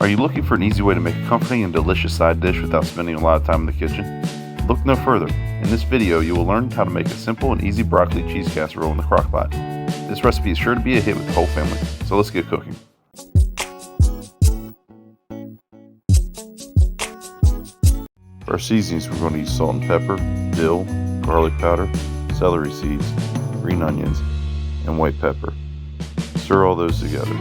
Are you looking for an easy way to make a comforting and delicious side dish without spending a lot of time in the kitchen? Look no further. In this video, you will learn how to make a simple and easy broccoli cheese casserole in the Crockpot. This recipe is sure to be a hit with the whole family, so let's get cooking. For our seasonings, we're going to use salt and pepper, dill, garlic powder, celery seeds, green onions, and white pepper. Stir all those together.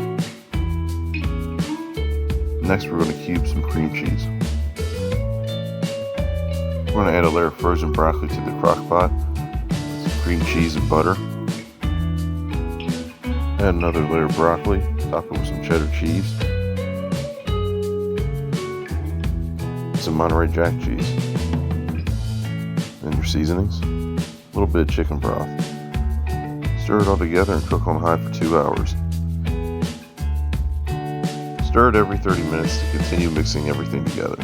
Next, we're going to cube some cream cheese. We're going to add a layer of frozen broccoli to the crock pot, some cream cheese and butter. Add another layer of broccoli, top it with some cheddar cheese, some Monterey Jack cheese, and your seasonings, a little bit of chicken broth. Stir it all together and cook on high for 2 hours. Stir it every 30 minutes to continue mixing everything together.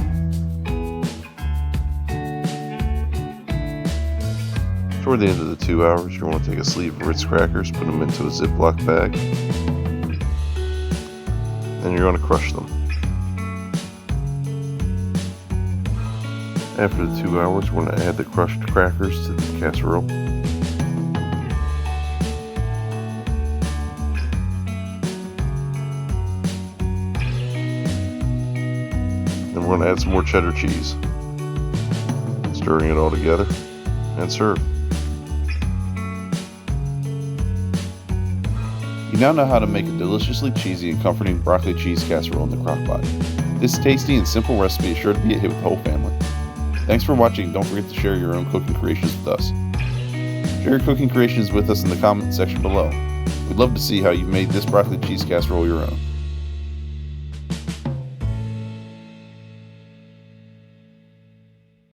Toward the end of the 2 hours, you want to take a sleeve of Ritz crackers, put them into a Ziploc bag, and you're going to crush them. After the 2 hours, we're going to add the crushed crackers to the casserole. Then we're going to add some more cheddar cheese, stirring it all together, and serve. You now know how to make a deliciously cheesy and comforting broccoli cheese casserole in the Crockpot. This tasty and simple recipe is sure to be a hit with the whole family. Thanks for watching, and don't forget to share your own cooking creations with us. Share your cooking creations with us in the comment section below. We'd love to see how you've made this broccoli cheese casserole your own.